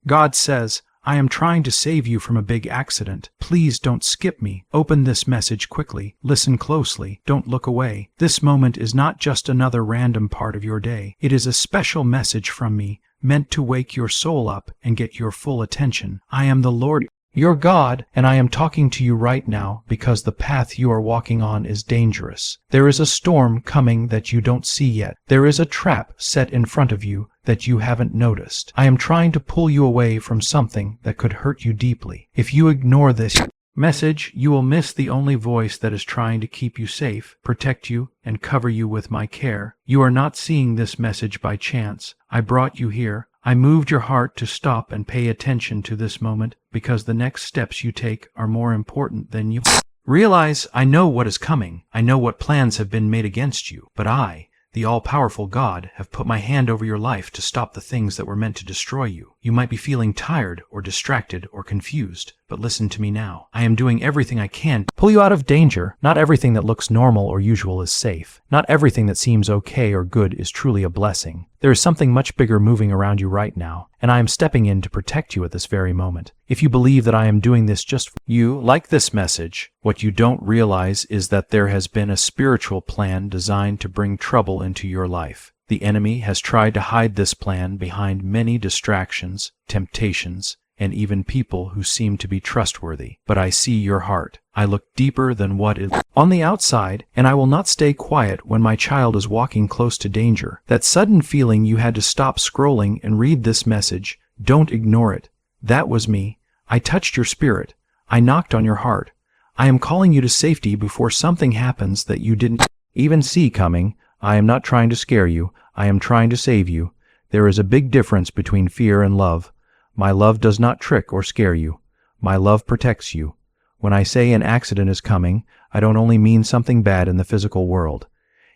God says, I am trying to save you from a big accident. Please don't skip me. Open this message quickly. Listen closely. Don't look away. This moment is not just another random part of your day. It is a special message from me, meant to wake your soul up and get your full attention. I am the Lord, your God, and I am talking to you right now because the path you are walking on is dangerous. There is a storm coming that you don't see yet. There is a trap set in front of you that you haven't noticed. I am trying to pull you away from something that could hurt you deeply. If you ignore this message, you will miss the only voice that is trying to keep you safe, protect you, and cover you with my care. You are not seeing this message by chance. I brought you here. I moved your heart to stop and pay attention to this moment because the next steps you take are more important than you realize. I know what is coming. I know what plans have been made against you, but I, the all-powerful God, have put my hand over your life to stop the things that were meant to destroy you. You might be feeling tired or distracted or confused, but listen to me now. I am doing everything I can to pull you out of danger. Not everything that looks normal or usual is safe. Not everything that seems okay or good is truly a blessing. There is something much bigger moving around you right now, and I am stepping in to protect you at this very moment. If you believe that I am doing this just for you, like this message, what you don't realize is that there has been a spiritual plan designed to bring trouble into your life. The enemy has tried to hide this plan behind many distractions, temptations, and even people who seem to be trustworthy. But I see your heart. I look deeper than what is on the outside, and I will not stay quiet when my child is walking close to danger. That sudden feeling you had to stop scrolling and read this message, don't ignore it. That was me. I touched your spirit. I knocked on your heart. I am calling you to safety before something happens that you didn't even see coming. I am not trying to scare you. I am trying to save you. There is a big difference between fear and love. My love does not trick or scare you. My love protects you. When I say an accident is coming, I don't only mean something bad in the physical world.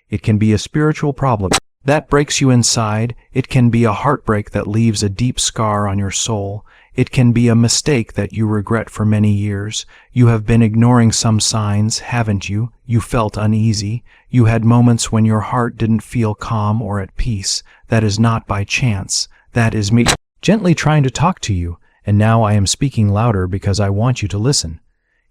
It can be a spiritual problem that breaks you inside. It can be a heartbreak that leaves a deep scar on your soul. It can be a mistake that you regret for many years. You have been ignoring some signs, haven't you? You felt uneasy. You had moments when your heart didn't feel calm or at peace. That is not by chance. That is me gently trying to talk to you, and now I am speaking louder because I want you to listen.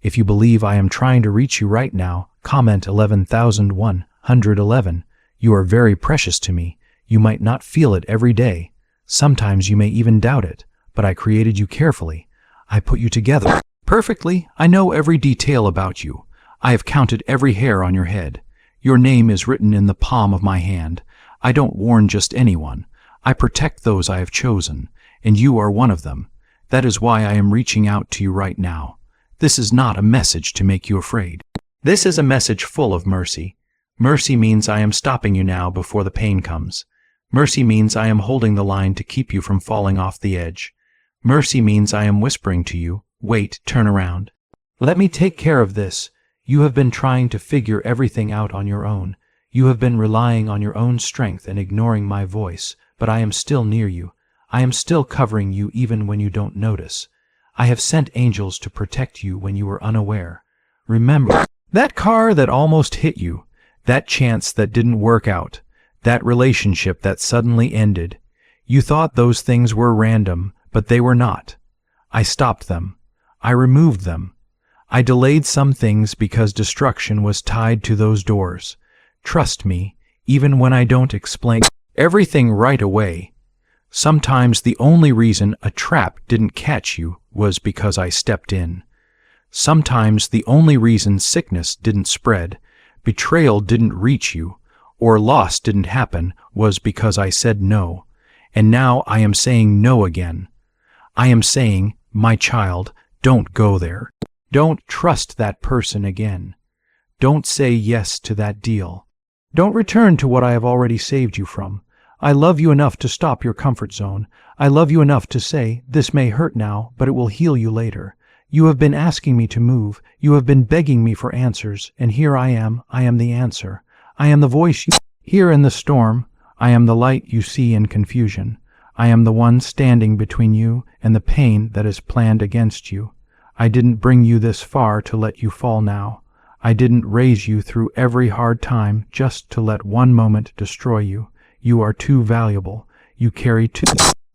If you believe I am trying to reach you right now, comment 11,111. You are very precious to me. You might not feel it every day. Sometimes you may even doubt it, but I created you carefully. I put you together perfectly. I know every detail about you. I have counted every hair on your head. Your name is written in the palm of my hand. I don't warn just anyone. I protect those I have chosen, and you are one of them. That is why I am reaching out to you right now. This is not a message to make you afraid. This is a message full of mercy. Mercy means I am stopping you now before the pain comes. Mercy means I am holding the line to keep you from falling off the edge. Mercy means I am whispering to you, wait, turn around. Let me take care of this. You have been trying to figure everything out on your own. You have been relying on your own strength and ignoring my voice, but I am still near you. I am still covering you even when you don't notice. I have sent angels to protect you when you were unaware. Remember that car that almost hit you, that chance that didn't work out, that relationship that suddenly ended. You thought those things were random, but they were not. I stopped them. I removed them. I delayed some things because destruction was tied to those doors. Trust me, even when I don't explain everything right away. Sometimes the only reason a trap didn't catch you was because I stepped in. Sometimes the only reason sickness didn't spread, betrayal didn't reach you, or loss didn't happen was because I said no. And now I am saying no again. I am saying, my child, don't go there. Don't trust that person again. Don't say yes to that deal. Don't return to what I have already saved you from. I love you enough to stop your comfort zone. I love you enough to say, this may hurt now, but it will heal you later. You have been asking me to move. You have been begging me for answers, and here I am the answer. I am the voice you hear in the storm. I am the light you see in confusion. I am the one standing between you and the pain that is planned against you. I didn't bring you this far to let you fall now. I didn't raise you through every hard time just to let one moment destroy you. You are too valuable. You carry too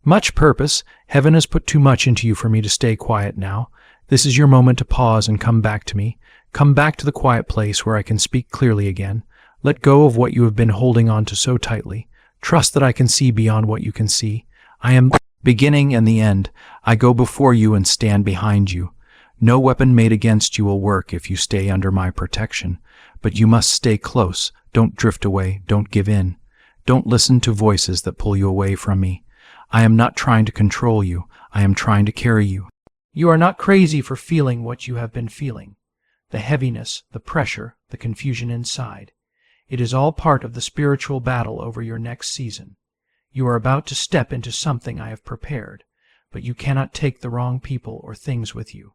Much purpose. Heaven has put too much into you for me to stay quiet now. This is your moment to pause and come back to me. Come back to the quiet place where I can speak clearly again. Let go of what you have been holding on to so tightly. Trust that I can see beyond what you can see. I am the beginning and the end. I go before you and stand behind you. No weapon made against you will work if you stay under my protection. But you must stay close. Don't drift away. Don't give in. Don't listen to voices that pull you away from me. I am not trying to control you. I am trying to carry you. You are not crazy for feeling what you have been feeling. The heaviness, the pressure, the confusion inside. It is all part of the spiritual battle over your next season. You are about to step into something I have prepared, but you cannot take the wrong people or things with you.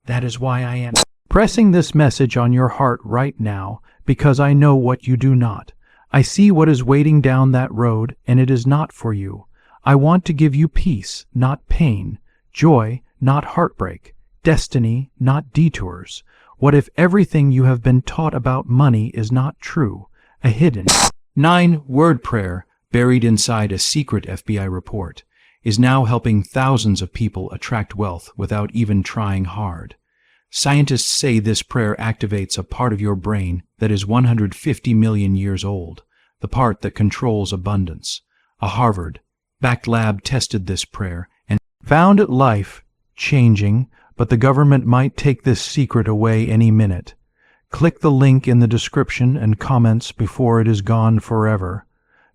That is why I am pressing this message on your heart right now, because I know what you do not. I see what is waiting down that road, and it is not for you. I want to give you peace, not pain, joy, not heartbreak, destiny, not detours. What if everything you have been taught about money is not true? A hidden 9-word prayer buried inside a secret FBI report is now helping thousands of people attract wealth without even trying hard. Scientists say this prayer activates a part of your brain that is 150 million years old, the part that controls abundance. A Harvard-backed lab tested this prayer and found it life-changing, but the government might take this secret away any minute. Click the link in the description and comments before it is gone forever.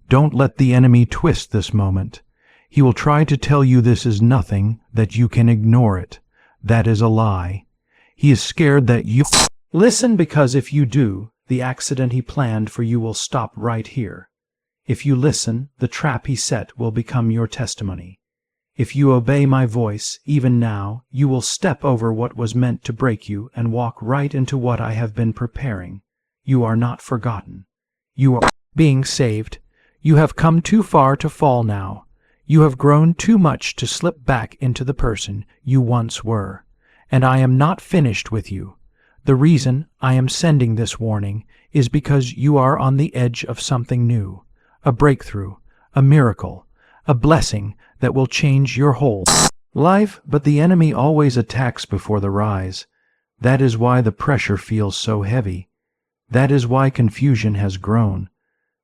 Don't let the enemy twist this moment. He will try to tell you this is nothing, that you can ignore it. That is a lie. He is scared that you listen, because if you do, the accident he planned for you will stop right here. If you listen, the trap he set will become your testimony. If you obey my voice, even now, you will step over what was meant to break you and walk right into what I have been preparing. You are not forgotten. You are being saved. You have come too far to fall now. You have grown too much to slip back into the person you once were. And I am not finished with you. The reason I am sending this warning is because you are on the edge of something new, a breakthrough, a miracle, a blessing that will change your whole life, but the enemy always attacks before the rise. That is why the pressure feels so heavy. That is why confusion has grown.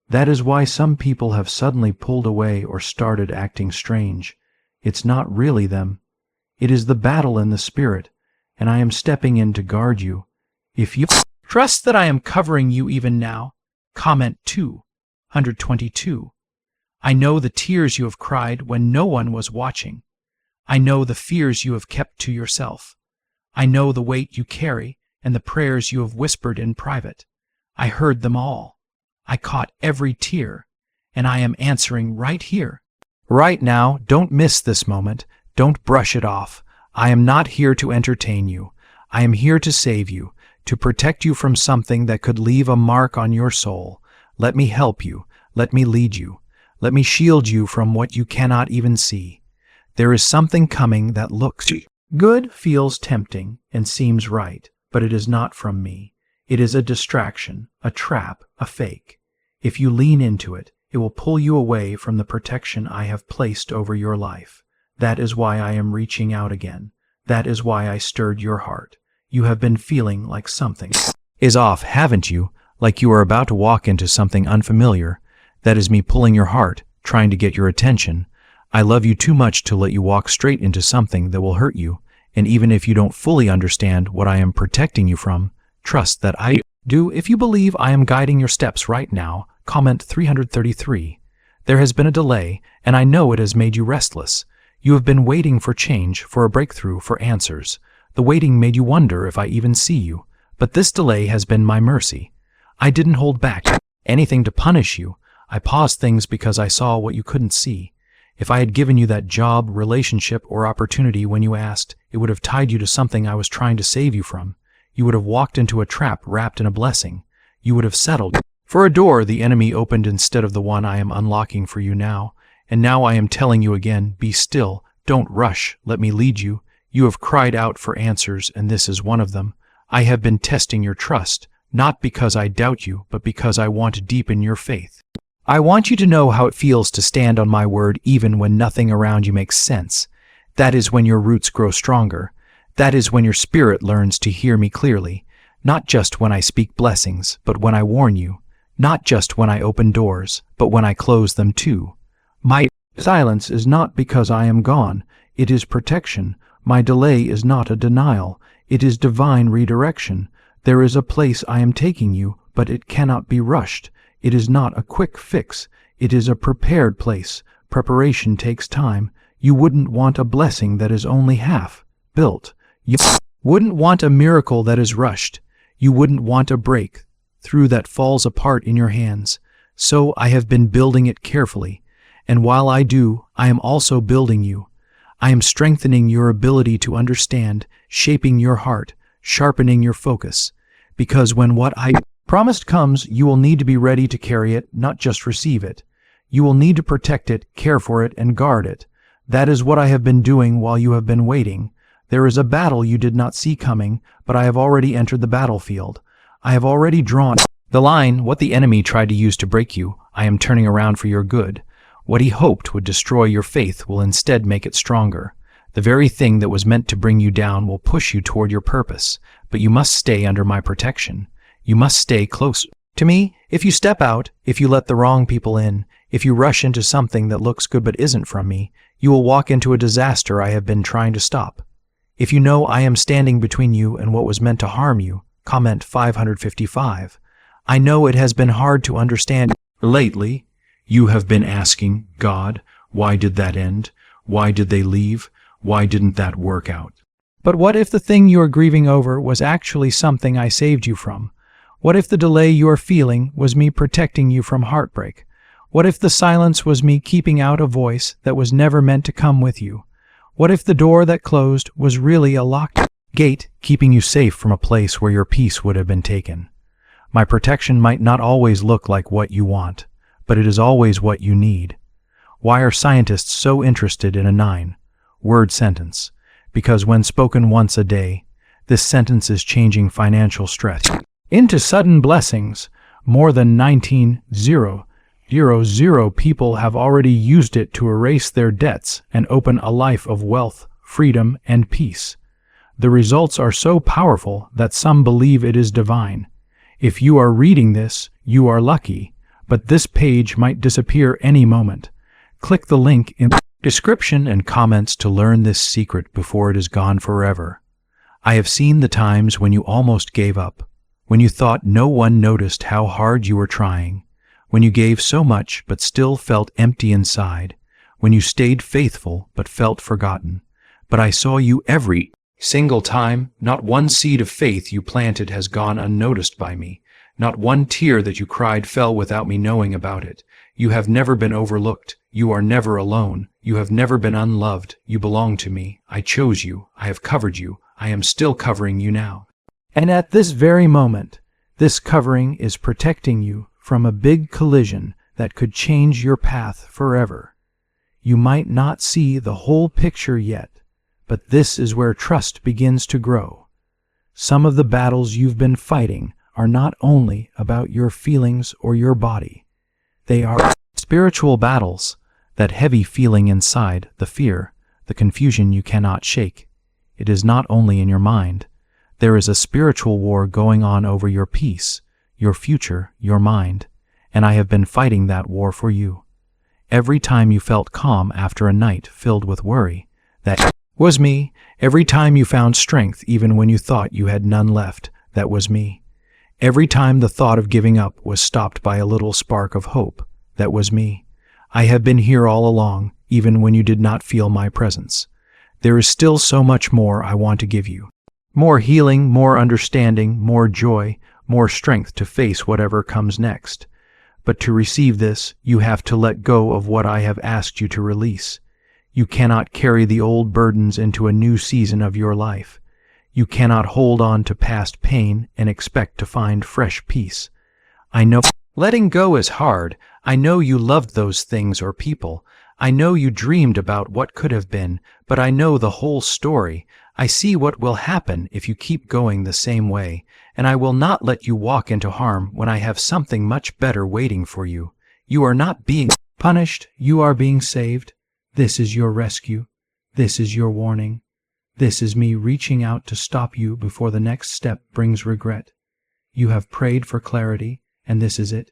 That is why some people have suddenly pulled away or started acting strange. It's not really them. It is the battle in the spirit, and I am stepping in to guard you. If you trust that I am covering you even now, comment 222. I know the tears you have cried when no one was watching. I know the fears you have kept to yourself. I know the weight you carry and the prayers you have whispered in private. I heard them all. I caught every tear, and I am answering right here. Right now, don't miss this moment. Don't brush it off. I am not here to entertain you. I am here to save you, to protect you from something that could leave a mark on your soul. Let me help you. Let me lead you. Let me shield you from what you cannot even see. There is something coming that looks good, feels tempting, and seems right, but it is not from me. It is a distraction, a trap, a fake. If you lean into it, it will pull you away from the protection I have placed over your life. That is why I am reaching out again. That is why I stirred your heart. You have been feeling like something is off, haven't you? Like you are about to walk into something unfamiliar. That is me pulling your heart, trying to get your attention. I love you too much to let you walk straight into something that will hurt you, and even if you don't fully understand what I am protecting you from, trust that I do. If you believe I am guiding your steps right now, comment 333. There has been a delay, and I know it has made you restless. You have been waiting for change, for a breakthrough, for answers. The waiting made you wonder if I even see you, but this delay has been my mercy. I didn't hold back anything to punish you. I paused things because I saw what you couldn't see. If I had given you that job, relationship, or opportunity when you asked, it would have tied you to something I was trying to save you from. You would have walked into a trap wrapped in a blessing. You would have settled for a door the enemy opened instead of the one I am unlocking for you now. And now I am telling you again, be still, don't rush, let me lead you. You have cried out for answers, and this is one of them. I have been testing your trust, not because I doubt you, but because I want to deepen your faith. I want you to know how it feels to stand on my word even when nothing around you makes sense. That is when your roots grow stronger. That is when your spirit learns to hear me clearly, not just when I speak blessings, but when I warn you, not just when I open doors, but when I close them too. My silence is not because I am gone. It is protection. My delay is not a denial. It is divine redirection. There is a place I am taking you, but it cannot be rushed. It is not a quick fix. It is a prepared place. Preparation takes time. You wouldn't want a blessing that is only half built. You wouldn't want a miracle that is rushed. You wouldn't want a breakthrough that falls apart in your hands. So I have been building it carefully. And while I do, I am also building you. I am strengthening your ability to understand, shaping your heart, sharpening your focus. Because when what I promised comes, you will need to be ready to carry it, not just receive it. You will need to protect it, care for it, and guard it. That is what I have been doing while you have been waiting. There is a battle you did not see coming, but I have already entered the battlefield. I have already drawn the line. What the enemy tried to use to break you, I am turning around for your good. What he hoped would destroy your faith will instead make it stronger. The very thing that was meant to bring you down will push you toward your purpose, but you must stay under my protection. You must stay close to me. If you step out, if you let the wrong people in, if you rush into something that looks good but isn't from me, you will walk into a disaster I have been trying to stop. If you know I am standing between you and what was meant to harm you, comment 555. I know it has been hard to understand. Lately, you have been asking, God, why did that end? Why did they leave? Why didn't that work out? But what if the thing you are grieving over was actually something I saved you from? What if the delay you are feeling was me protecting you from heartbreak? What if the silence was me keeping out a voice that was never meant to come with you? What if the door that closed was really a locked gate keeping you safe from a place where your peace would have been taken? My protection might not always look like what you want, but it is always what you need. Why are scientists so interested in a 9-word sentence? Because when spoken once a day, this sentence is changing financial stress into sudden blessings. More than 19,000 people have already used it to erase their debts and open a life of wealth, freedom, and peace. The results are so powerful that some believe it is divine. If you are reading this, you are lucky, but this page might disappear any moment. Click the link in the description and comments to learn this secret before it is gone forever. I have seen the times when you almost gave up, when you thought no one noticed how hard you were trying, when you gave so much but still felt empty inside, when you stayed faithful but felt forgotten. But I saw you every single time. Not one seed of faith you planted has gone unnoticed by me. Not one tear that you cried fell without me knowing about it. You have never been overlooked. You are never alone. You have never been unloved. You belong to me. I chose you. I have covered you. I am still covering you now. And at this very moment, this covering is protecting you from a big collision that could change your path forever. You might not see the whole picture yet, but this is where trust begins to grow. Some of the battles you've been fighting are not only about your feelings or your body. They are spiritual battles, that heavy feeling inside, the fear, the confusion you cannot shake. It is not only in your mind. There is a spiritual war going on over your peace, your future, your mind, and I have been fighting that war for you. Every time you felt calm after a night filled with worry, that was me. Every time you found strength even when you thought you had none left, that was me. Every time the thought of giving up was stopped by a little spark of hope, that was me. I have been here all along, even when you did not feel my presence. There is still so much more I want to give you. More healing, more understanding, more joy, more strength to face whatever comes next. But to receive this, you have to let go of what I have asked you to release. You cannot carry the old burdens into a new season of your life. You cannot hold on to past pain and expect to find fresh peace. I know letting go is hard. I know you loved those things or people. I know you dreamed about what could have been, but I know the whole story. I see what will happen if you keep going the same way, and I will not let you walk into harm when I have something much better waiting for you. You are not being punished, you are being saved. This is your rescue. This is your warning. This is me reaching out to stop you before the next step brings regret. You have prayed for clarity, and this is it.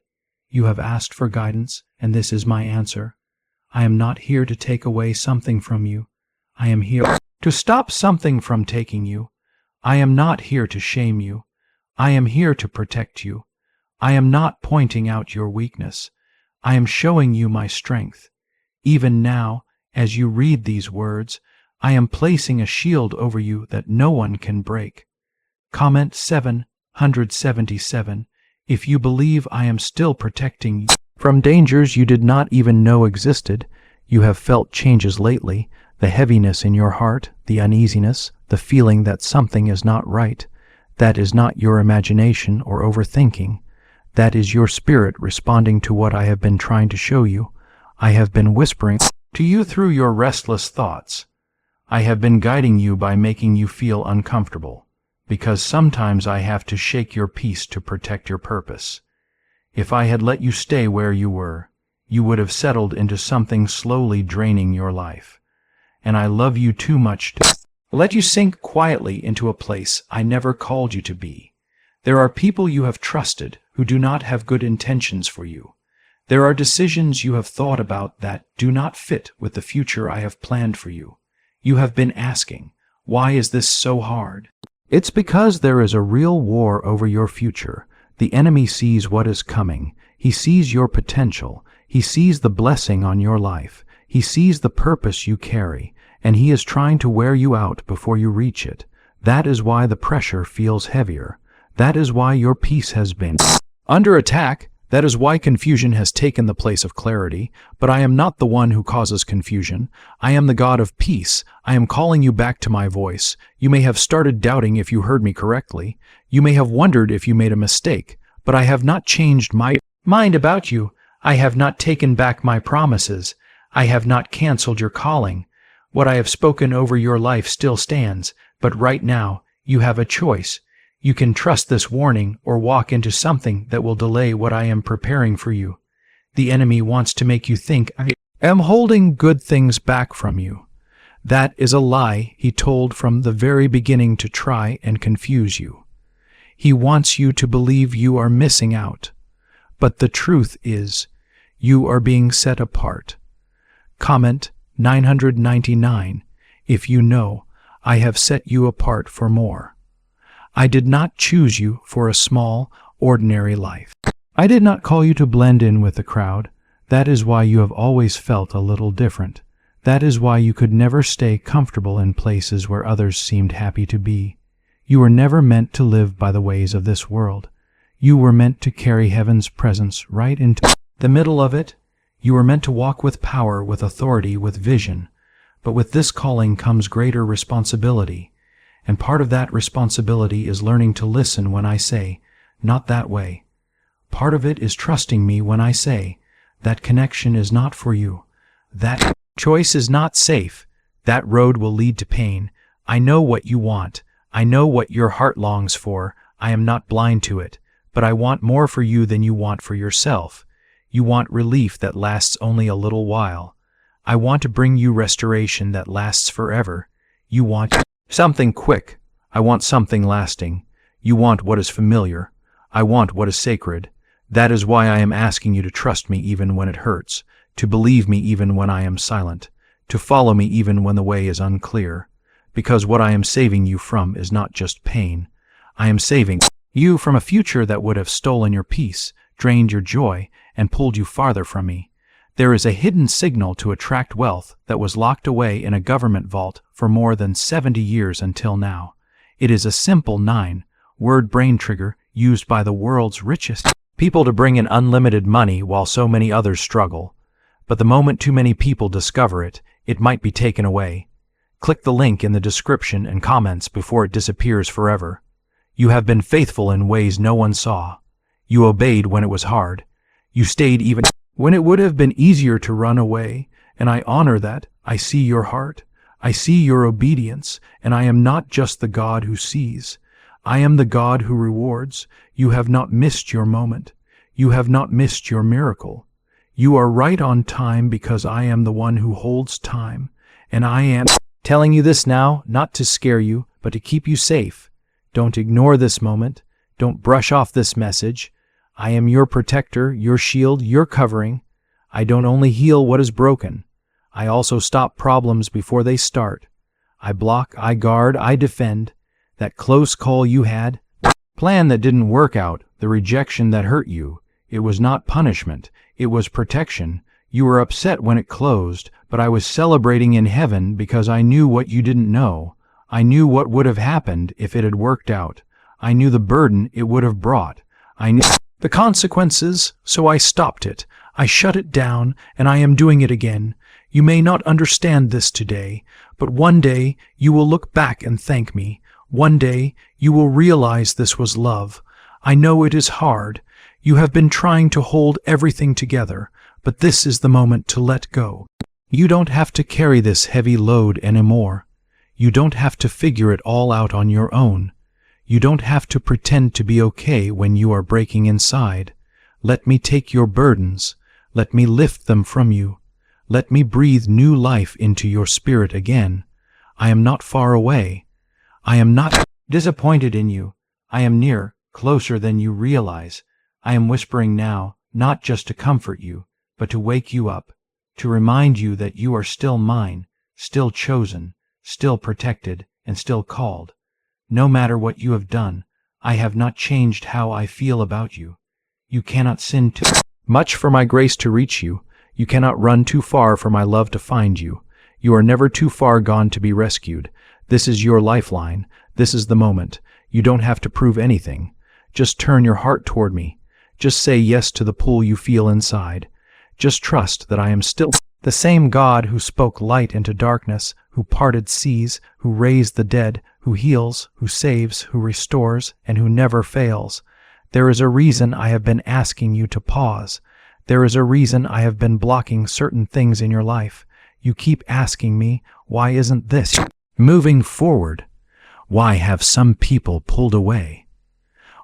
You have asked for guidance, and this is my answer. I am not here to take away something from you. I am here to stop something from taking you. I am not here to shame you. I am here to protect you. I am not pointing out your weakness. I am showing you my strength. Even now, as you read these words, I am placing a shield over you that no one can break. Comment 777 if you believe I am still protecting you from dangers you did not even know existed. You have felt changes lately, the heaviness in your heart, the uneasiness, the feeling that something is not right. That is not your imagination or overthinking. That is your spirit responding to what I have been trying to show you. I have been whispering to you through your restless thoughts. I have been guiding you by making you feel uncomfortable, because sometimes I have to shake your peace to protect your purpose. If I had let you stay where you were, you would have settled into something slowly draining your life. And I love you too much to let you sink quietly into a place I never called you to be. There are people you have trusted who do not have good intentions for you. There are decisions you have thought about that do not fit with the future I have planned for you. You have been asking, why is this so hard? It's because there is a real war over your future. The enemy sees what is coming. He sees your potential. He sees the blessing on your life. He sees the purpose you carry, and he is trying to wear you out before you reach it. That is why the pressure feels heavier. That is why your peace has been under attack. That is why confusion has taken the place of clarity. But I am not the one who causes confusion. I am the God of peace. I am calling you back to my voice. You may have started doubting if you heard me correctly. You may have wondered if you made a mistake. But I have not changed my mind about you. I have not taken back my promises. I have not canceled your calling. What I have spoken over your life still stands. But right now, you have a choice. You can trust this warning or walk into something that will delay what I am preparing for you. The enemy wants to make you think I am holding good things back from you. That is a lie he told from the very beginning to try and confuse you. He wants you to believe you are missing out. But the truth is, you are being set apart. Comment 999 if you know I have set you apart for more. I did not choose you for a small, ordinary life. I did not call you to blend in with the crowd. That is why you have always felt a little different. That is why you could never stay comfortable in places where others seemed happy to be. You were never meant to live by the ways of this world. You were meant to carry heaven's presence right into the middle of it. You were meant to walk with power, with authority, with vision. But with this calling comes greater responsibility. And part of that responsibility is learning to listen when I say, not that way. Part of it is trusting me when I say, that connection is not for you. That choice is not safe. That road will lead to pain. I know what you want. I know what your heart longs for. I am not blind to it. But I want more for you than you want for yourself. You want relief that lasts only a little while. I want to bring you restoration that lasts forever. You want something quick. I want something lasting. You want what is familiar. I want what is sacred. That is why I am asking you to trust me even when it hurts, to believe me even when I am silent, to follow me even when the way is unclear. Because what I am saving you from is not just pain. I am saving you from a future that would have stolen your peace, drained your joy, and pulled you farther from me. There is a hidden signal to attract wealth that was locked away in a government vault for more than 70 years until now. It is a simple 9-word brain trigger used by the world's richest people to bring in unlimited money while so many others struggle. But the moment too many people discover it, it might be taken away. Click the link in the description and comments before it disappears forever. You have been faithful in ways no one saw. You obeyed when it was hard. You stayed even when it would have been easier to run away, and I honor that. I see your heart. I see your obedience, and I am not just the God who sees. I am the God who rewards. You have not missed your moment. You have not missed your miracle. You are right on time because I am the one who holds time, and I am telling you this now, not to scare you, but to keep you safe. Don't ignore this moment. Don't brush off this message. I am your protector, your shield, your covering. I don't only heal what is broken. I also stop problems before they start. I block, I guard, I defend. That close call you had, plan that didn't work out, the rejection that hurt you. It was not punishment. It was protection. You were upset when it closed, but I was celebrating in heaven because I knew what you didn't know. I knew what would have happened if it had worked out. I knew the burden it would have brought. I knew the consequences, so I stopped it. I shut it down, and I am doing it again. You may not understand this today, but one day you will look back and thank me. One day you will realize this was love. I know it is hard. You have been trying to hold everything together, but this is the moment to let go. You don't have to carry this heavy load anymore. You don't have to figure it all out on your own. You don't have to pretend to be okay when you are breaking inside. Let me take your burdens. Let me lift them from you. Let me breathe new life into your spirit again. I am not far away. I am not disappointed in you. I am near, closer than you realize. I am whispering now, not just to comfort you, but to wake you up, to remind you that you are still mine, still chosen, still protected, and still called. No matter what you have done, I have not changed how I feel about you. You cannot sin too much for my grace to reach you. You cannot run too far for my love to find you. You are never too far gone to be rescued. This is your lifeline. This is the moment. You don't have to prove anything. Just turn your heart toward me. Just say yes to the pull you feel inside. Just trust that I am still the same God who spoke light into darkness, who parted seas, who raised the dead, who heals, who saves, who restores, and who never fails. There is a reason I have been asking you to pause. There is a reason I have been blocking certain things in your life. You keep asking me, why isn't this moving forward? Why have some people pulled away?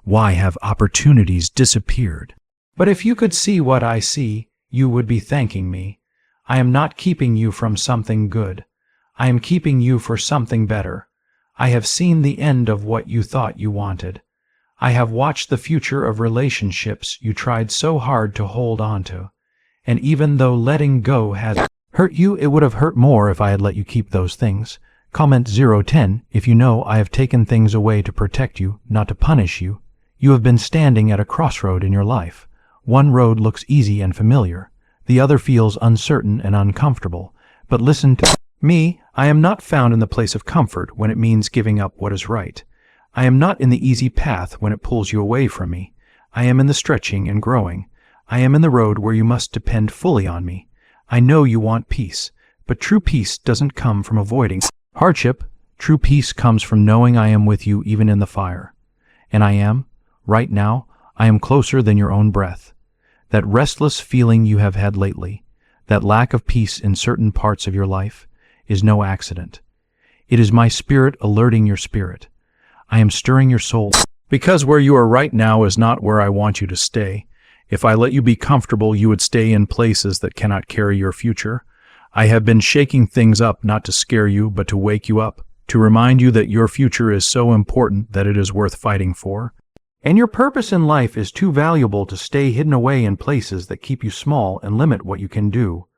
Why have opportunities disappeared? But if you could see what I see, you would be thanking me. I am not keeping you from something good. I am keeping you for something better. I have seen the end of what you thought you wanted. I have watched the future of relationships you tried so hard to hold on to. And even though letting go has hurt you, it would have hurt more if I had let you keep those things. Comment 010 if you know I have taken things away to protect you, not to punish you. You have been standing at a crossroad in your life. One road looks easy and familiar. The other feels uncertain and uncomfortable. But listen to me. I am not found in the place of comfort when it means giving up what is right. I am not in the easy path when it pulls you away from me. I am in the stretching and growing. I am in the road where you must depend fully on me. I know you want peace, but true peace doesn't come from avoiding hardship. True peace comes from knowing I am with you even in the fire. And I am, right now, I am closer than your own breath. That restless feeling you have had lately, that lack of peace in certain parts of your life, is no accident. It is my spirit alerting your spirit. I am stirring your soul, because where you are right now is not where I want you to stay. If I let you be comfortable, you would stay in places that cannot carry your future. I have been shaking things up not to scare you, but to wake you up, to remind you that your future is so important that it is worth fighting for. And your purpose in life is too valuable to stay hidden away in places that keep you small and limit what you can do.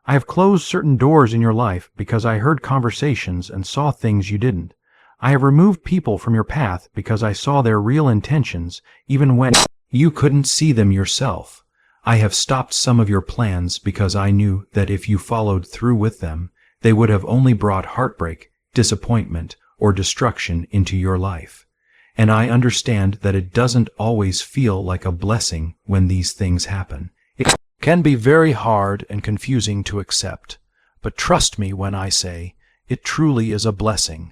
I have closed certain doors in your life because I heard conversations and saw things you didn't. I have removed people from your path because I saw their real intentions, even when you couldn't see them yourself. I have stopped some of your plans because I knew that if you followed through with them, they would have only brought heartbreak, disappointment, or destruction into your life. And I understand that it doesn't always feel like a blessing when these things happen. It can be very hard and confusing to accept, but trust me when I say it truly is a blessing.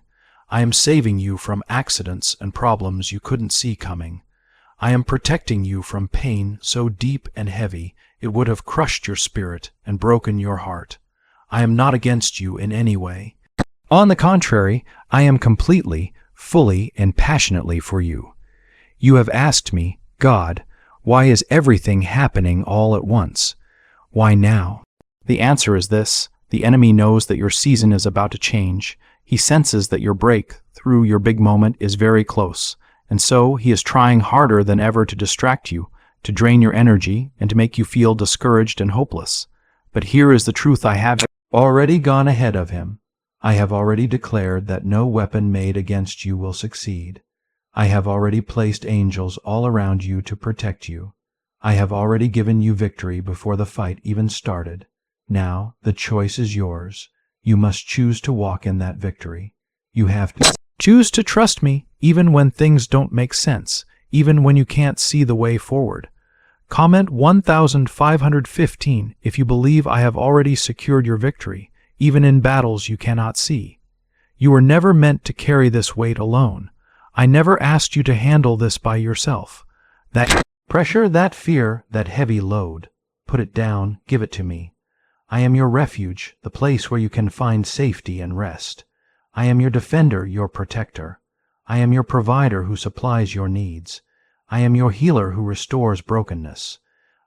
I am saving you from accidents and problems you couldn't see coming. I am protecting you from pain so deep and heavy it would have crushed your spirit and broken your heart. I am not against you in any way. On the contrary, I am completely, fully, and passionately for you. You have asked me, God, why is everything happening all at once? Why now? The answer is this: the enemy knows that your season is about to change. He senses that your break through your big moment is very close, and so he is trying harder than ever to distract you, to drain your energy, and to make you feel discouraged and hopeless. But here is the truth: I have already gone ahead of him. I have already declared that no weapon made against you will succeed. I have already placed angels all around you to protect you. I have already given you victory before the fight even started. Now, the choice is yours. You must choose to walk in that victory. You have to choose to trust me, even when things don't make sense, even when you can't see the way forward. Comment 1515 if you believe I have already secured your victory, even in battles you cannot see. You were never meant to carry this weight alone. I never asked you to handle this by yourself. That pressure, that fear, that heavy load, put it down, give it to me. I am your refuge, the place where you can find safety and rest. I am your defender, your protector. I am your provider who supplies your needs. I am your healer who restores brokenness.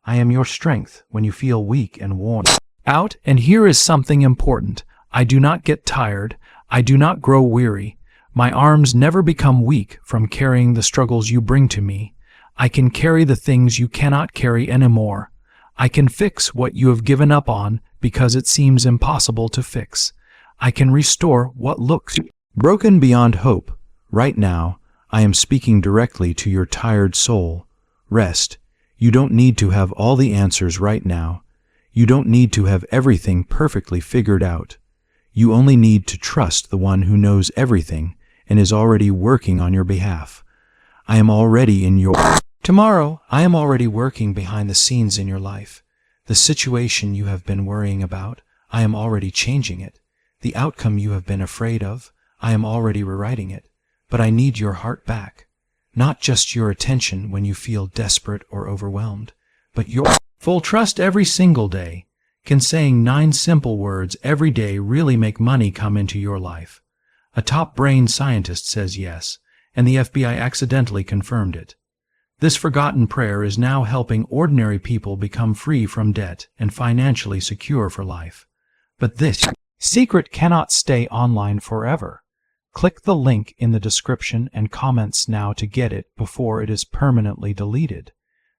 I am your strength when you feel weak and worn out. And here is something important: I do not get tired. I do not grow weary. My arms never become weak from carrying the struggles you bring to me. I can carry the things you cannot carry anymore. I can fix what you have given up on because it seems impossible to fix. I can restore what looks broken beyond hope. Right now, I am speaking directly to your tired soul. Rest. You don't need to have all the answers right now. You don't need to have everything perfectly figured out. You only need to trust the one who knows everything and is already working on your behalf. I am already in your tomorrow. I am already working behind the scenes in your life. The situation you have been worrying about, I am already changing it. The outcome you have been afraid of, I am already rewriting it. But I need your heart back. Not just your attention when you feel desperate or overwhelmed, but your full trust every single day. Can saying 9 simple words every day really make money come into your life? A top brain scientist says yes, and the FBI accidentally confirmed it. This forgotten prayer is now helping ordinary people become free from debt and financially secure for life. But this secret cannot stay online forever. Click the link in the description and comments now to get it before it is permanently deleted.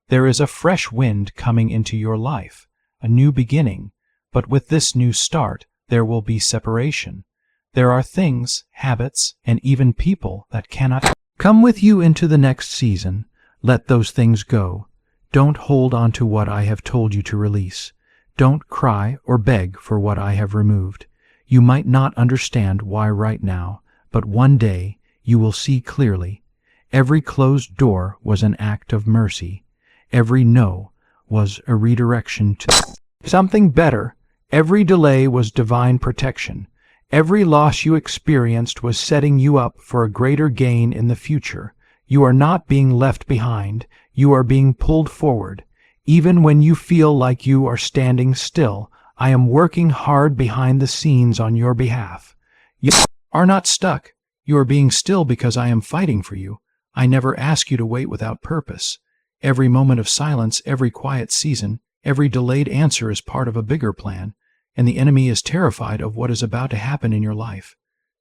There is a fresh wind coming into your life, a new beginning, but with this new start, there will be separation. There are things, habits, and even people that cannot come with you into the next season. Let those things go. Don't hold on to what I have told you to release. Don't cry or beg for what I have removed. You might not understand why right now, but one day you will see clearly. Every closed door was an act of mercy. Every no was a redirection to something better. Every delay was divine protection. Every loss you experienced was setting you up for a greater gain in the future. You are not being left behind. You are being pulled forward. Even when you feel like you are standing still, I am working hard behind the scenes on your behalf. You are not stuck. You are being still because I am fighting for you. I never ask you to wait without purpose. Every moment of silence, every quiet season, every delayed answer is part of a bigger plan, and the enemy is terrified of what is about to happen in your life.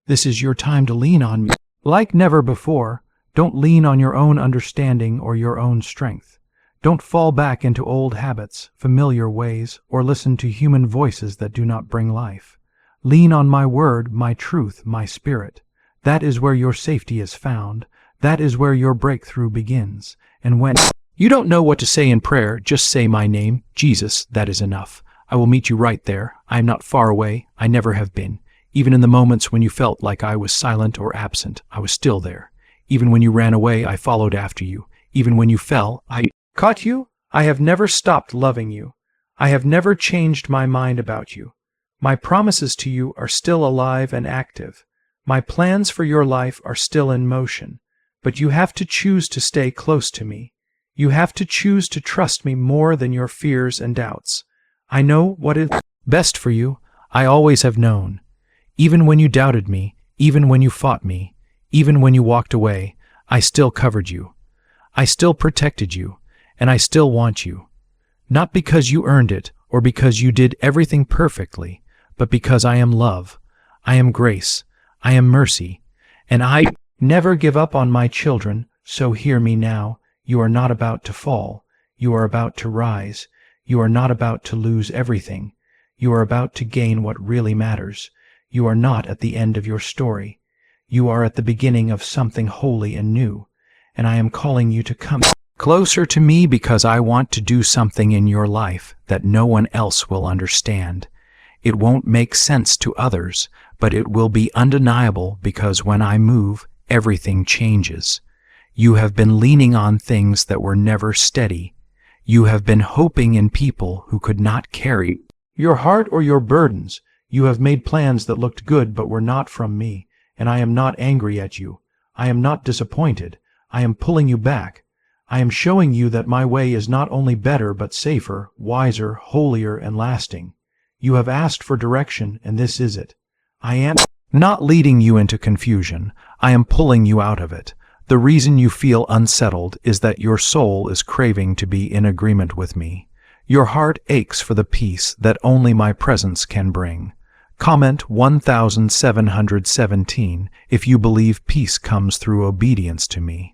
This is your time to lean on me like never before. Don't lean on your own understanding or your own strength. Don't fall back into old habits, familiar ways, or listen to human voices that do not bring life. Lean on my word, my truth, my spirit. That is where your safety is found. That is where your breakthrough begins. And when you don't know what to say in prayer, just say my name, Jesus. That is enough. I will meet you right there. I am not far away. I never have been. Even in the moments when you felt like I was silent or absent, I was still there. Even when you ran away, I followed after you. Even when you fell, I caught you. I have never stopped loving you. I have never changed my mind about you. My promises to you are still alive and active. My plans for your life are still in motion. But you have to choose to stay close to me. You have to choose to trust me more than your fears and doubts. I know what is best for you. I always have known. Even when you doubted me, even when you fought me, even when you walked away, I still covered you. I still protected you, and I still want you. Not because you earned it or because you did everything perfectly, but because I am love, I am grace, I am mercy, and I never give up on my children. So hear me now. You are not about to fall. You are about to rise. You are not about to lose everything. You are about to gain what really matters. You are not at the end of your story. You are at the beginning of something holy and new, and I am calling you to come closer to me because I want to do something in your life that no one else will understand. It won't make sense to others, but it will be undeniable because when I move, everything changes. You have been leaning on things that were never steady. You have been hoping in people who could not carry your heart or your burdens. You have made plans that looked good but were not from me, and I am not angry at you. I am not disappointed. I am pulling you back. I am showing you that my way is not only better but safer, wiser, holier, and lasting. You have asked for direction, and this is it. I am not leading you into confusion. I am pulling you out of it. The reason you feel unsettled is that your soul is craving to be in agreement with me. Your heart aches for the peace that only my presence can bring. Comment 1717 if you believe peace comes through obedience to me.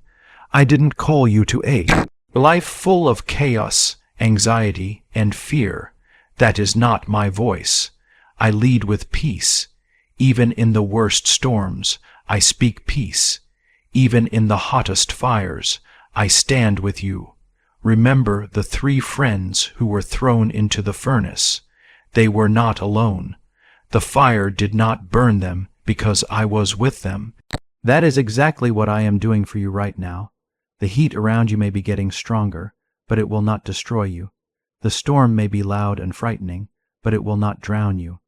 I didn't call you to a life full of chaos, anxiety, and fear. That is not my voice. I lead with peace. Even in the worst storms, I speak peace. Even in the hottest fires, I stand with you. Remember the 3 friends who were thrown into the furnace. They were not alone. The fire did not burn them because I was with them. That is exactly what I am doing for you right now. The heat around you may be getting stronger, but it will not destroy you. The storm may be loud and frightening, but it will not drown you.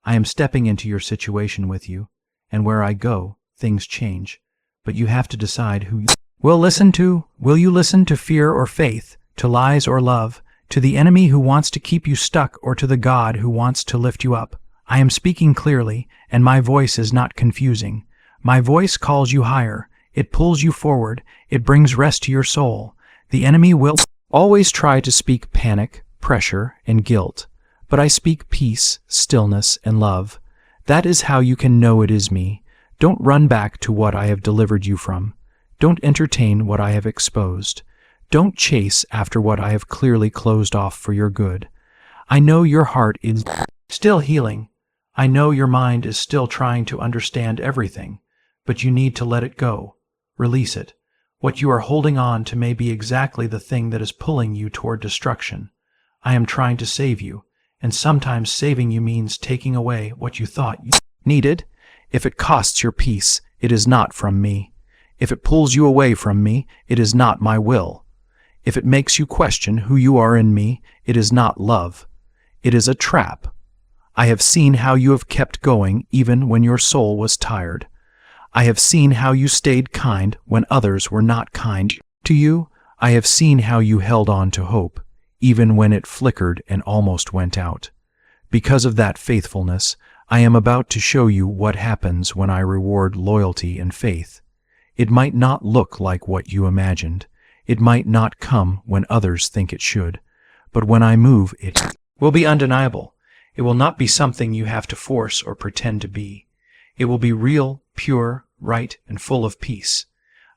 I am stepping into your situation with you, and where I go, things change. But you have to decide who you will listen to. Will you listen to fear or faith, to lies or love, to the enemy who wants to keep you stuck or to the God who wants to lift you up? I am speaking clearly, and my voice is not confusing. My voice calls you higher. It pulls you forward. It brings rest to your soul. The enemy will always try to speak panic, pressure, and guilt. But I speak peace, stillness, and love. That is how you can know it is me. Don't run back to what I have delivered you from. Don't entertain what I have exposed. Don't chase after what I have clearly closed off for your good. I know your heart is still healing. I know your mind is still trying to understand everything, but you need to let it go. Release it. What you are holding on to may be exactly the thing that is pulling you toward destruction. I am trying to save you, and sometimes saving you means taking away what you thought you needed. If it costs your peace, it is not from me. If it pulls you away from me, it is not my will. If it makes you question who you are in me, it is not love. It is a trap. I have seen how you have kept going even when your soul was tired. I have seen how you stayed kind when others were not kind to you. I have seen how you held on to hope, even when it flickered and almost went out. Because of that faithfulness, I am about to show you what happens when I reward loyalty and faith. It might not look like what you imagined. It might not come when others think it should. But when I move, it will be undeniable. It will not be something you have to force or pretend to be. It will be real, pure, right, and full of peace.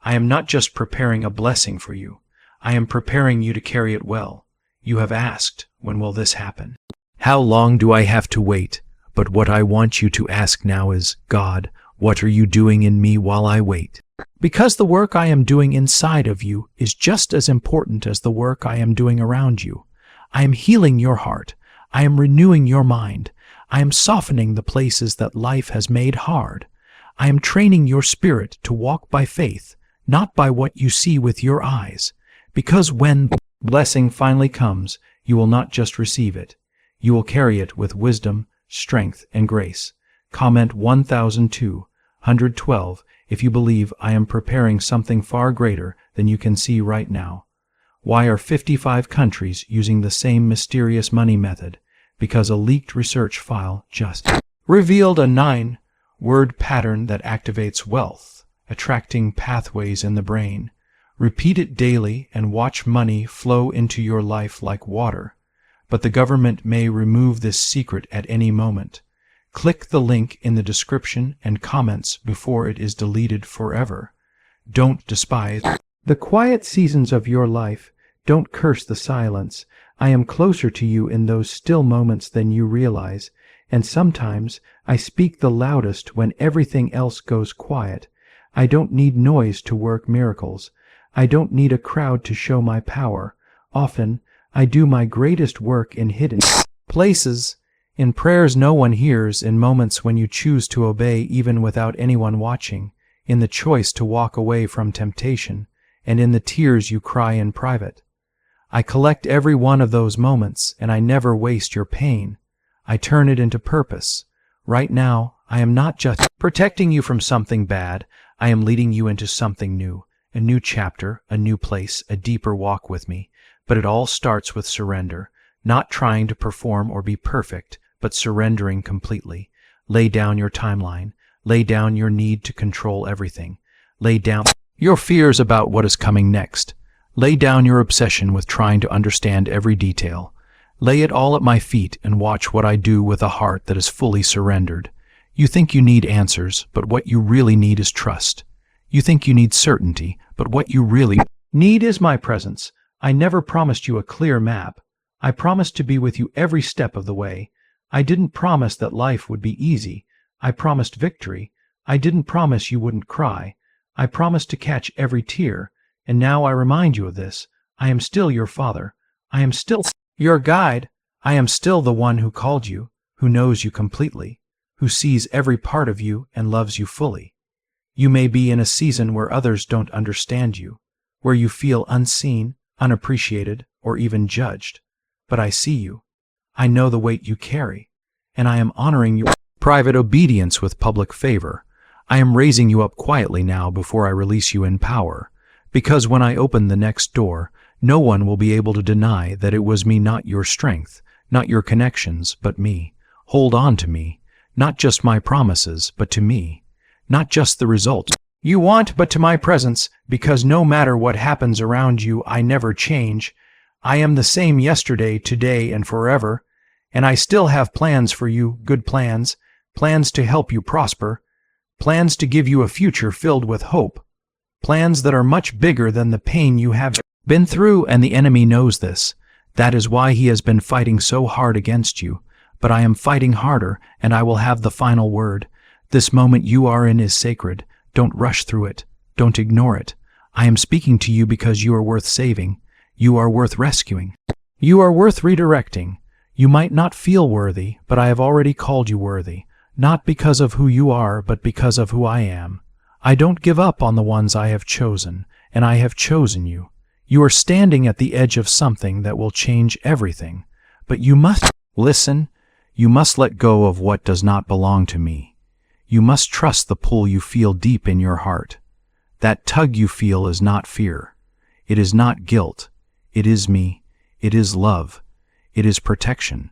I am not just preparing a blessing for you. I am preparing you to carry it well. You have asked, when will this happen? How long do I have to wait? But what I want you to ask now is, God, what are you doing in me while I wait? Because the work I am doing inside of you is just as important as the work I am doing around you. I am healing your heart. I am renewing your mind. I am softening the places that life has made hard. I am training your spirit to walk by faith, not by what you see with your eyes. Because when blessing finally comes, you will not just receive it. You will carry it with wisdom, strength, and grace. Comment 1212 if you believe I am preparing something far greater than you can see right now. Why are 55 countries using the same mysterious money method? Because a leaked research file just revealed a 9-word pattern that activates wealth, attracting pathways in the brain. Repeat it daily and watch money flow into your life like water. but the government may remove this secret at any moment. Click the link in the description and comments before it is deleted forever. Don't despise the quiet seasons of your life. Don't curse the silence. I am closer to you in those still moments than you realize, and sometimes I speak the loudest when everything else goes quiet. I don't need noise to work miracles. I don't need a crowd to show my power. Often, I do my greatest work in hidden places, in prayers no one hears, in moments when you choose to obey even without anyone watching, in the choice to walk away from temptation, and in the tears you cry in private. I collect every one of those moments, and I never waste your pain. I turn it into purpose. Right now, I am not just protecting you from something bad, I am leading you into something new, a new chapter, a new place, a deeper walk with me. But it all starts with surrender, not trying to perform or be perfect, but surrendering completely. Lay down your timeline. Lay down your need to control everything. Lay down your fears about what is coming next. Lay down your obsession with trying to understand every detail. Lay it all at my feet and watch what I do with a heart that is fully surrendered. You think you need answers, but what you really need is trust. You think you need certainty, but what you really need is my presence. I never promised you a clear map. I promised to be with you every step of the way. I didn't promise that life would be easy. I promised victory. I didn't promise you wouldn't cry. I promised to catch every tear. And now I remind you of this. I am still your father. I am still your guide. I am still the one who called you, who knows you completely, who sees every part of you and loves you fully. You may be in a season where others don't understand you, where you feel unseen, unappreciated, or even judged. But I see you. I know the weight you carry, and I am honoring your private obedience with public favor. I am raising you up quietly now before I release you in power, because when I open the next door, no one will be able to deny that it was me, not your strength, not your connections, but me. Hold on to me, not just my promises, but to me, not just the results you want, but to my presence, because no matter what happens around you, I never change. I am the same yesterday, today, and forever, and I still have plans for you, good plans, plans to help you prosper, plans to give you a future filled with hope, plans that are much bigger than the pain you have been through, and the enemy knows this. That is why he has been fighting so hard against you. But I am fighting harder, and I will have the final word. This moment you are in is sacred. Don't rush through it. Don't ignore it. I am speaking to you because you are worth saving. You are worth rescuing. You are worth redirecting. You might not feel worthy, but I have already called you worthy, not because of who you are, but because of who I am. I don't give up on the ones I have chosen, and I have chosen you. You are standing at the edge of something that will change everything, but you must listen. You must let go of what does not belong to me. You must trust the pull you feel deep in your heart. That tug you feel is not fear. It is not guilt. It is me. It is love. It is protection.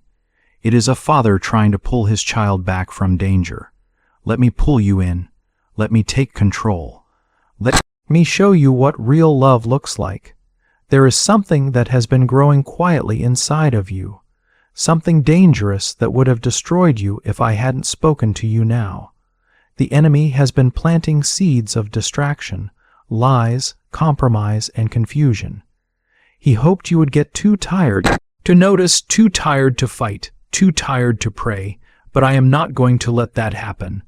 It is a father trying to pull his child back from danger. Let me pull you in. Let me take control. Let me show you what real love looks like. There is something that has been growing quietly inside of you, something dangerous that would have destroyed you if I hadn't spoken to you now. The enemy has been planting seeds of distraction, lies, compromise, and confusion. He hoped you would get too tired to notice, too tired to fight, too tired to pray, but I am not going to let that happen.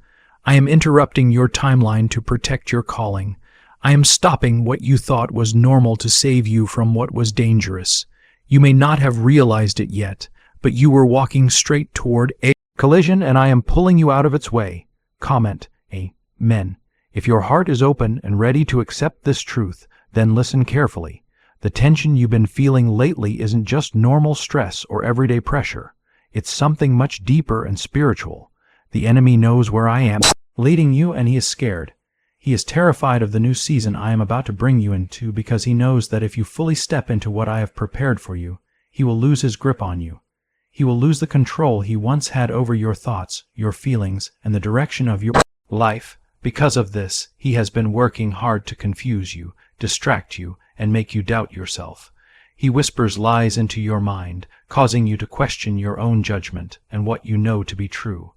I am interrupting your timeline to protect your calling. I am stopping what you thought was normal to save you from what was dangerous. You may not have realized it yet, but you were walking straight toward a collision, and I am pulling you out of its way. Comment, Amen. If your heart is open and ready to accept this truth, then listen carefully. The tension you've been feeling lately isn't just normal stress or everyday pressure. It's something much deeper and spiritual. The enemy knows where I am leading you, and he is scared. He is terrified of the new season I am about to bring you into, because he knows that if you fully step into what I have prepared for you, he will lose his grip on you. He will lose the control he once had over your thoughts, your feelings, and the direction of your life. Because of this, he has been working hard to confuse you, distract you, and make you doubt yourself. He whispers lies into your mind, causing you to question your own judgment and what you know to be true.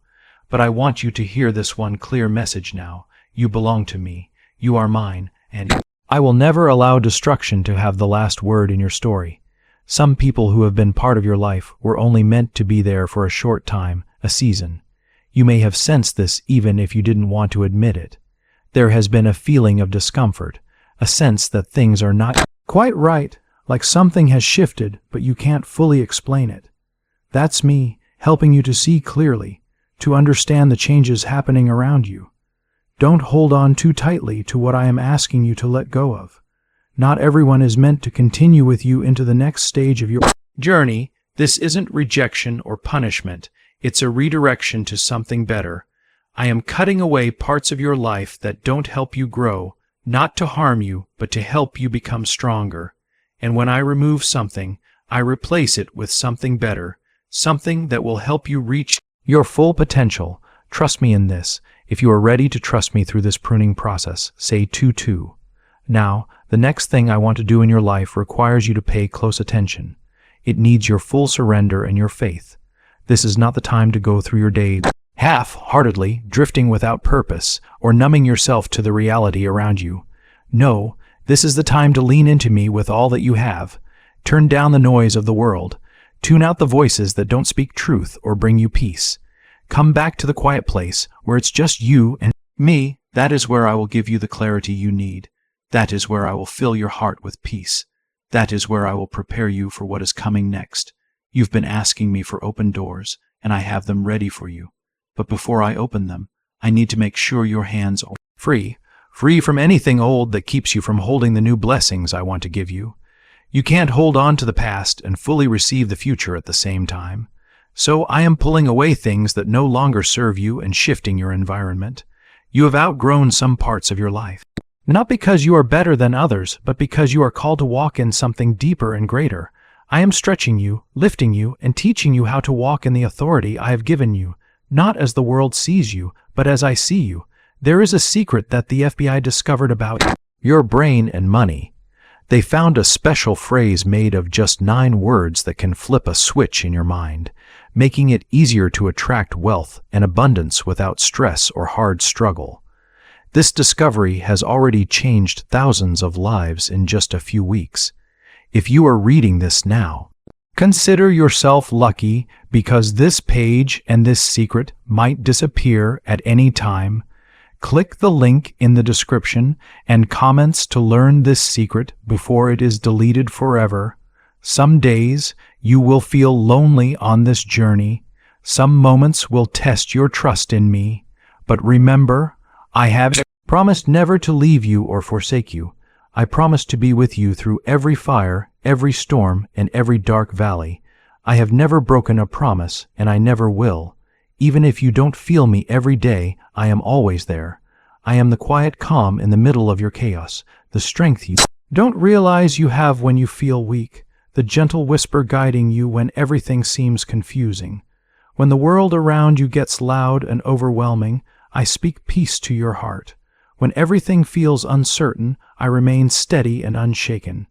But I want you to hear this one clear message now. You belong to me, you are mine, and I will never allow destruction to have the last word in your story. Some people who have been part of your life were only meant to be there for a short time, a season. You may have sensed this even if you didn't want to admit it. There has been a feeling of discomfort, a sense that things are not quite right, like something has shifted, but you can't fully explain it. That's me, helping you to see clearly, to understand the changes happening around you. Don't hold on too tightly to what I am asking you to let go of. Not everyone is meant to continue with you into the next stage of your journey. This isn't rejection or punishment. It's a redirection to something better. I am cutting away parts of your life that don't help you grow, not to harm you, but to help you become stronger. And when I remove something, I replace it with something better, something that will help you reach your full potential. Trust me in this. If you are ready to trust me through this pruning process, say 2-2. Now, the next thing I want to do in your life requires you to pay close attention. It needs your full surrender and your faith. This is not the time to go through your day half-heartedly, drifting without purpose, or numbing yourself to the reality around you. No, this is the time to lean into me with all that you have. Turn down the noise of the world. Tune out the voices that don't speak truth or bring you peace. Come back to the quiet place where it's just you and me. That is where I will give you the clarity you need. That is where I will fill your heart with peace. That is where I will prepare you for what is coming next. You've been asking me for open doors, and I have them ready for you. But before I open them, I need to make sure your hands are free from anything old that keeps you from holding the new blessings I want to give you. You can't hold on to the past and fully receive the future at the same time. So I am pulling away things that no longer serve you and shifting your environment. You have outgrown some parts of your life. Not because you are better than others, but because you are called to walk in something deeper and greater. I am stretching you, lifting you, and teaching you how to walk in the authority I have given you, not as the world sees you, but as I see you. There is a secret that the FBI discovered about your brain and money. They found a special phrase made of just 9 words that can flip a switch in your mind, making it easier to attract wealth and abundance without stress or hard struggle. This discovery has already changed thousands of lives in just a few weeks. If you are reading this now, consider yourself lucky because this page and this secret might disappear at any time. Click the link in the description and comments to learn this secret before it is deleted forever. Some days you will feel lonely on this journey. Some moments will test your trust in me. But remember, I have promised never to leave you or forsake you. I promise to be with you through every fire, every storm, and every dark valley. I have never broken a promise, and I never will. Even if you don't feel me every day, I am always there. I am the quiet calm in the middle of your chaos, the strength you don't realize you have when you feel weak, the gentle whisper guiding you when everything seems confusing. When the world around you gets loud and overwhelming, I speak peace to your heart. When everything feels uncertain, I remain steady and unshaken.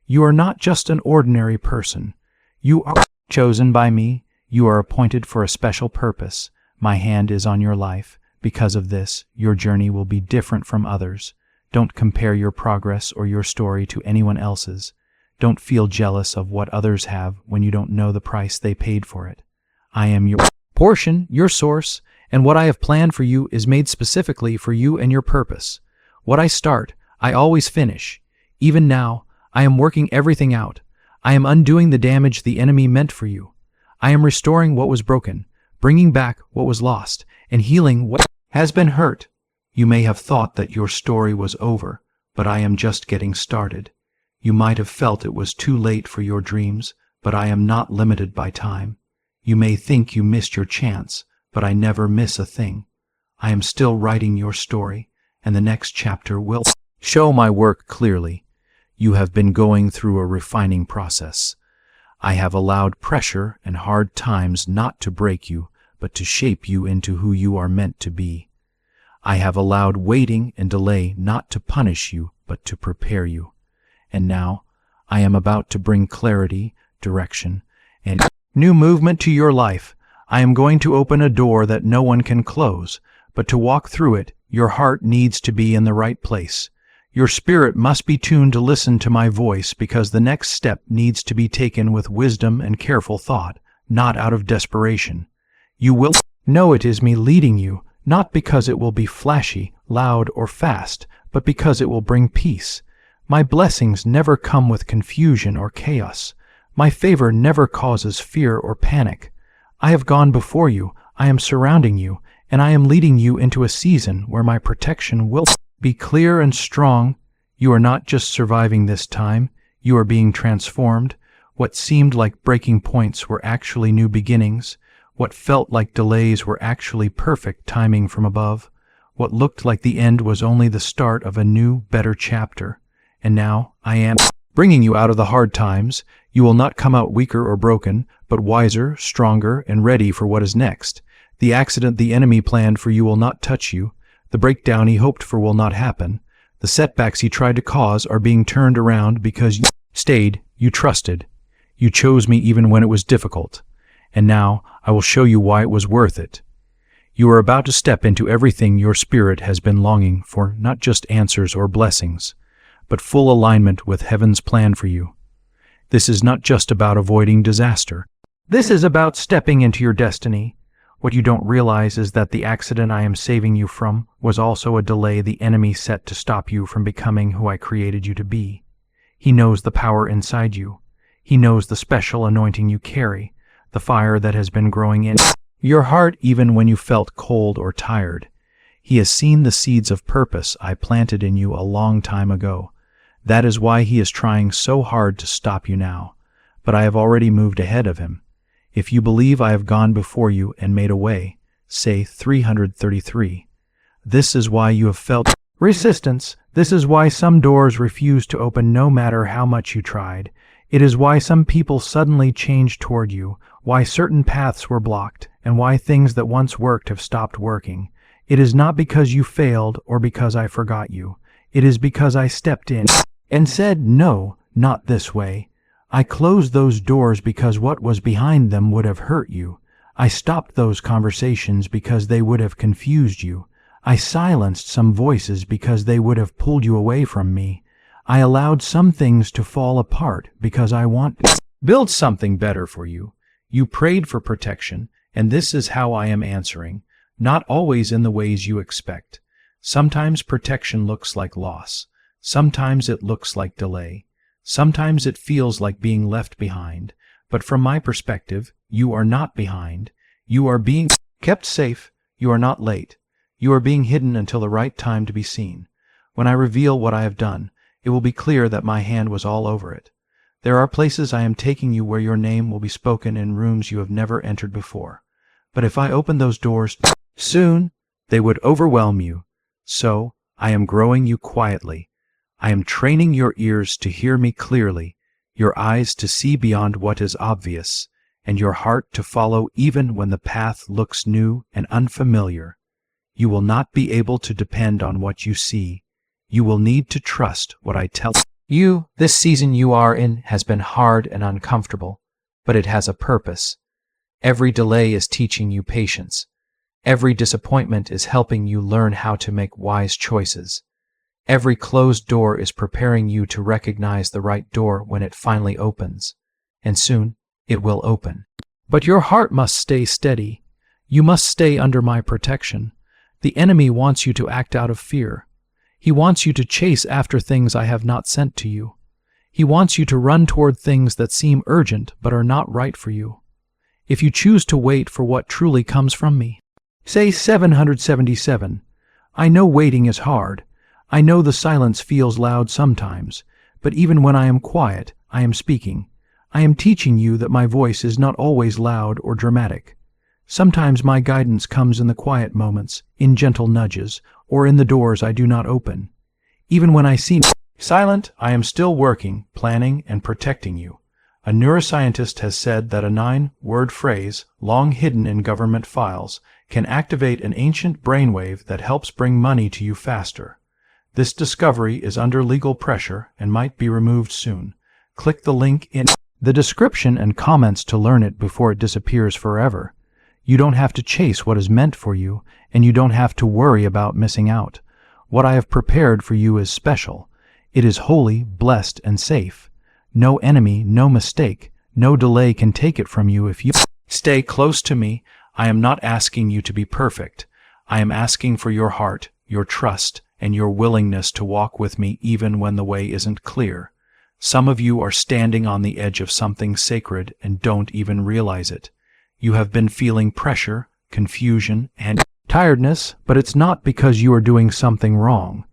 You are not just an ordinary person. You are chosen by me. You are appointed for a special purpose. My hand is on your life. Because of this, your journey will be different from others. Don't compare your progress or your story to anyone else's. Don't feel jealous of what others have when you don't know the price they paid for it. I am your portion, your source, and what I have planned for you is made specifically for you and your purpose. What I start, I always finish. Even now, I am working everything out. I am undoing the damage the enemy meant for you. I am restoring what was broken, bringing back what was lost, and healing what has been hurt. You may have thought that your story was over, but I am just getting started. You might have felt it was too late for your dreams, but I am not limited by time. You may think you missed your chance, but I never miss a thing. I am still writing your story, and the next chapter will show my work clearly. You have been going through a refining process. I have allowed pressure and hard times not to break you, but to shape you into who you are meant to be. I have allowed waiting and delay not to punish you, but to prepare you. And now, I am about to bring clarity, direction, and new movement to your life. I am going to open a door that no one can close, but to walk through it, your heart needs to be in the right place. Your spirit must be tuned to listen to my voice, because the next step needs to be taken with wisdom and careful thought, not out of desperation. You will know it is me leading you, not because it will be flashy, loud, or fast, but because it will bring peace. My blessings never come with confusion or chaos. My favor never causes fear or panic. I have gone before you, I am surrounding you, and I am leading you into a season where my protection will be clear and strong. You are not just surviving this time, you are being transformed. What seemed like breaking points were actually new beginnings. What felt like delays were actually perfect timing from above. What looked like the end was only the start of a new, better chapter. And now I am bringing you out of the hard times. You will not come out weaker or broken, but wiser, stronger, and ready for what is next. The accident the enemy planned for you will not touch you. The breakdown he hoped for will not happen. The setbacks he tried to cause are being turned around because you stayed, you trusted. You chose me even when it was difficult. And now I will show you why it was worth it. You are about to step into everything your spirit has been longing for, not just answers or blessings, but full alignment with heaven's plan for you. This is not just about avoiding disaster. This is about stepping into your destiny. What you don't realize is that the accident I am saving you from was also a delay the enemy set to stop you from becoming who I created you to be. He knows the power inside you. He knows the special anointing you carry, the fire that has been growing in your heart even when you felt cold or tired. He has seen the seeds of purpose I planted in you a long time ago. That is why he is trying so hard to stop you now. But I have already moved ahead of him. If you believe I have gone before you and made a way, say 333. This is why you have felt resistance. This is why some doors refuse to open no matter how much you tried. It is why some people suddenly changed toward you, why certain paths were blocked, and why things that once worked have stopped working. It is not because you failed or because I forgot you. It is because I stepped in and said, no, not this way. I closed those doors because what was behind them would have hurt you. I stopped those conversations because they would have confused you. I silenced some voices because they would have pulled you away from me. I allowed some things to fall apart because I want to build something better for you. You prayed for protection, and this is how I am answering, not always in the ways you expect. Sometimes protection looks like loss. Sometimes it looks like delay. Sometimes it feels like being left behind. But from my perspective, you are not behind. You are being kept safe. You are not late. You are being hidden until the right time to be seen. When I reveal what I have done, it will be clear that my hand was all over it. There are places I am taking you where your name will be spoken in rooms you have never entered before. But if I open those doors soon, they would overwhelm you. So, I am growing you quietly. I am training your ears to hear me clearly, your eyes to see beyond what is obvious, and your heart to follow even when the path looks new and unfamiliar. You will not be able to depend on what you see. You will need to trust what I tell you. This season you are in has been hard and uncomfortable, but it has a purpose. Every delay is teaching you patience. Every disappointment is helping you learn how to make wise choices. Every closed door is preparing you to recognize the right door when it finally opens. And soon, it will open. But your heart must stay steady. You must stay under my protection. The enemy wants you to act out of fear. He wants you to chase after things I have not sent to you. He wants you to run toward things that seem urgent but are not right for you. If you choose to wait for what truly comes from me, say 777. I know waiting is hard. I know the silence feels loud sometimes, but even when I am quiet, I am speaking. I am teaching you that my voice is not always loud or dramatic. Sometimes my guidance comes in the quiet moments, in gentle nudges, or in the doors I do not open. Even when I seem silent, I am still working, planning, and protecting you. A neuroscientist has said that a 9-word phrase, long hidden in government files, can activate an ancient brainwave that helps bring money to you faster. This discovery is under legal pressure and might be removed soon. Click the link in the description and comments to learn it before it disappears forever. You don't have to chase what is meant for you, and you don't have to worry about missing out. What I have prepared for you is special. It is holy, blessed, and safe. No enemy, no mistake, no delay can take it from you if you stay close to me. I am not asking you to be perfect. I am asking for your heart, your trust, and your willingness to walk with me even when the way isn't clear. Some of you are standing on the edge of something sacred and don't even realize it. You have been feeling pressure, confusion, and tiredness, but it's not because you are doing something wrong.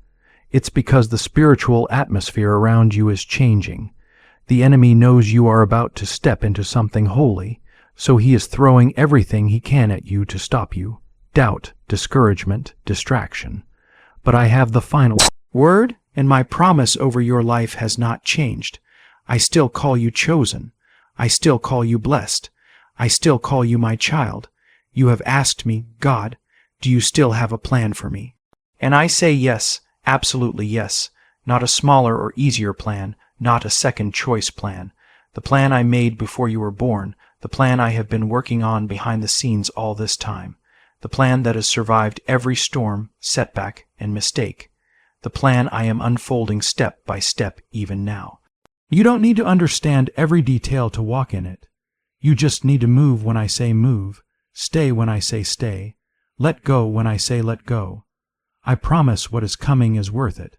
It's because the spiritual atmosphere around you is changing. The enemy knows you are about to step into something holy, so he is throwing everything he can at you to stop you. Doubt, discouragement, distraction. But I have the final word, and my promise over your life has not changed. I still call you chosen. I still call you blessed. I still call you my child. You have asked me, God, do you still have a plan for me? And I say yes, absolutely yes. Not a smaller or easier plan, not a second choice plan. The plan I made before you were born, the plan I have been working on behind the scenes all this time. The plan that has survived every storm, setback, and mistake. The plan I am unfolding step by step even now. You don't need to understand every detail to walk in it. You just need to move when I say move, stay when I say stay, let go when I say let go. I promise what is coming is worth it.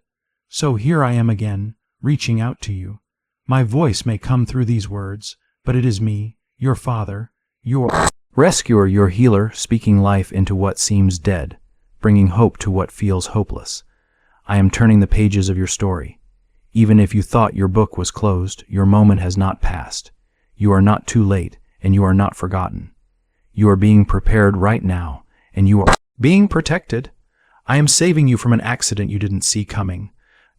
So here I am again, reaching out to you. My voice may come through these words, but it is me, your Father, your rescuer, your healer, speaking life into what seems dead, bringing hope to what feels hopeless. I am turning the pages of your story. Even if you thought your book was closed, your moment has not passed. You are not too late, and you are not forgotten. You are being prepared right now, and you are being protected. I am saving you from an accident you didn't see coming,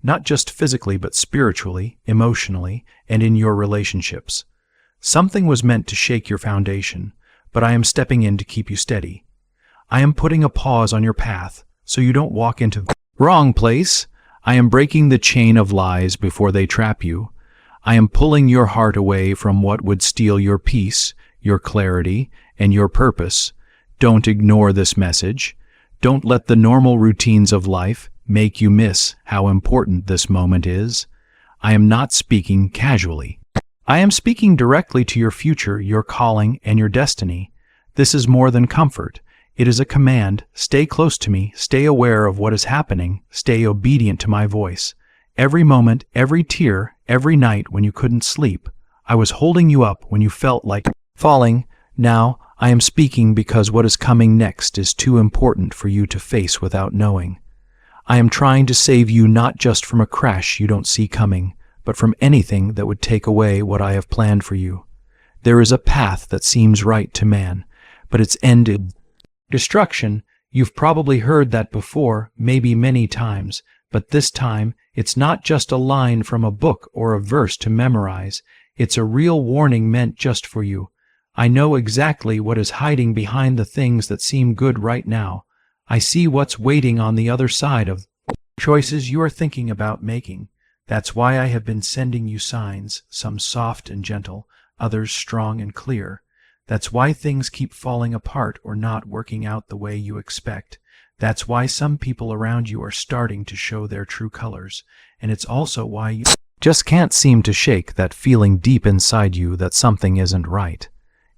not just physically but spiritually, emotionally, and in your relationships. Something was meant to shake your foundation, but I am stepping in to keep you steady. I am putting a pause on your path so you don't walk into the wrong place. I am breaking the chain of lies before they trap you. I am pulling your heart away from what would steal your peace, your clarity, and your purpose. Don't ignore this message. Don't let the normal routines of life make you miss how important this moment is. I am not speaking casually. I am speaking directly to your future, your calling, and your destiny. This is more than comfort. It is a command. Stay close to me. Stay aware of what is happening. Stay obedient to my voice. Every moment, every tear, every night when you couldn't sleep, I was holding you up when you felt like falling. Now, I am speaking because what is coming next is too important for you to face without knowing. I am trying to save you not just from a crash you don't see coming, but from anything that would take away what I have planned for you. There is a path that seems right to man, but it's ended. Destruction, you've probably heard that before, maybe many times, but this time, it's not just a line from a book or a verse to memorize. It's a real warning meant just for you. I know exactly what is hiding behind the things that seem good right now. I see what's waiting on the other side of choices you are thinking about making. That's why I have been sending you signs, some soft and gentle, others strong and clear. That's why things keep falling apart or not working out the way you expect. That's why some people around you are starting to show their true colors. And it's also why you just can't seem to shake that feeling deep inside you that something isn't right.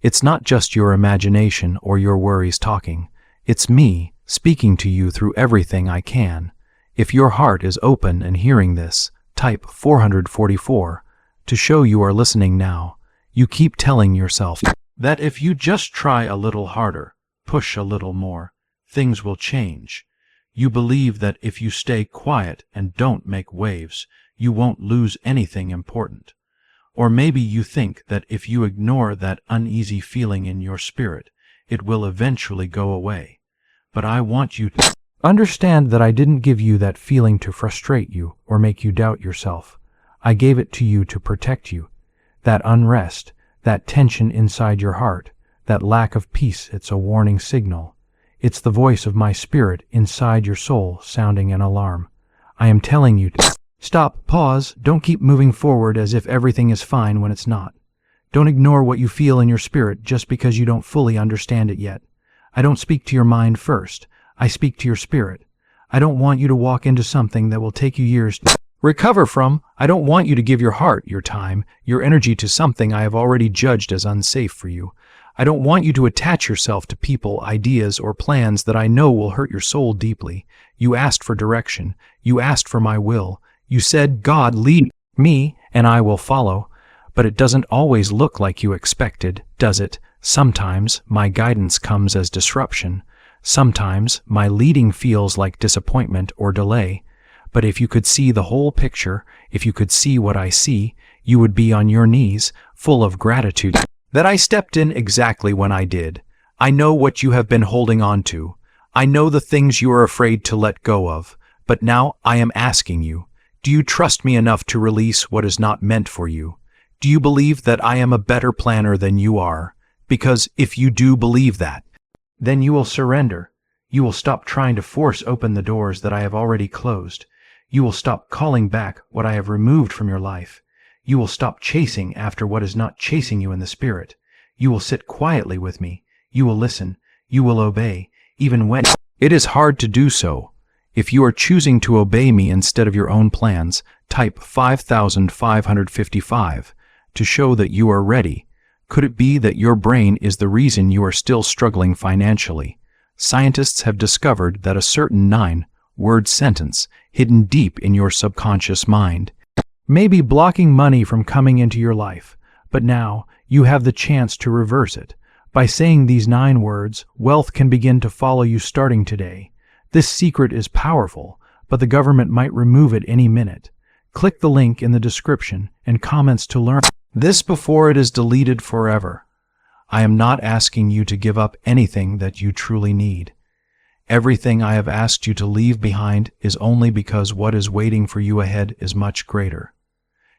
It's not just your imagination or your worries talking. It's me speaking to you through everything I can. If your heart is open and hearing this, type 444 to show you are listening now. You keep telling yourself that if you just try a little harder, push a little more, things will change. You believe that if you stay quiet and don't make waves, you won't lose anything important. Or maybe you think that if you ignore that uneasy feeling in your spirit, it will eventually go away. But I want you to understand that I didn't give you that feeling to frustrate you or make you doubt yourself. I gave it to you to protect you. That unrest, that tension inside your heart, that lack of peace, it's a warning signal. It's the voice of my spirit inside your soul sounding an alarm. I am telling you to Stop, pause, don't keep moving forward as if everything is fine when it's not. Don't ignore what you feel in your spirit just because you don't fully understand it yet. I don't speak to your mind first. I speak to your spirit. I don't want you to walk into something that will take you years to recover from. I don't want you to give your heart, your time, your energy to something I have already judged as unsafe for you. I don't want you to attach yourself to people, ideas, or plans that I know will hurt your soul deeply. You asked for direction. You asked for my will. You said, God, lead me, and I will follow. But it doesn't always look like you expected, does it? Sometimes my guidance comes as disruption. Sometimes my leading feels like disappointment or delay. But if you could see the whole picture, if you could see what I see, you would be on your knees, full of gratitude that I stepped in exactly when I did. I know what you have been holding on to. I know the things you are afraid to let go of. But now I am asking you, do you trust me enough to release what is not meant for you? Do you believe that I am a better planner than you are? Because if you do believe that, then you will surrender. You will stop trying to force open the doors that I have already closed. You will stop calling back what I have removed from your life. You will stop chasing after what is not chasing you in the spirit. You will sit quietly with me. You will listen. You will obey, even when it is hard to do so. If you are choosing to obey me instead of your own plans, type 5555 to show that you are ready. Could it be that your brain is the reason you are still struggling financially? Scientists have discovered that a certain 9-word sentence hidden deep in your subconscious mind may be blocking money from coming into your life, but now you have the chance to reverse it. By saying these 9 words, wealth can begin to follow you starting today. This secret is powerful, but the government might remove it any minute. Click the link in the description and comments to learn this before it is deleted forever. I am not asking you to give up anything that you truly need. Everything I have asked you to leave behind is only because what is waiting for you ahead is much greater.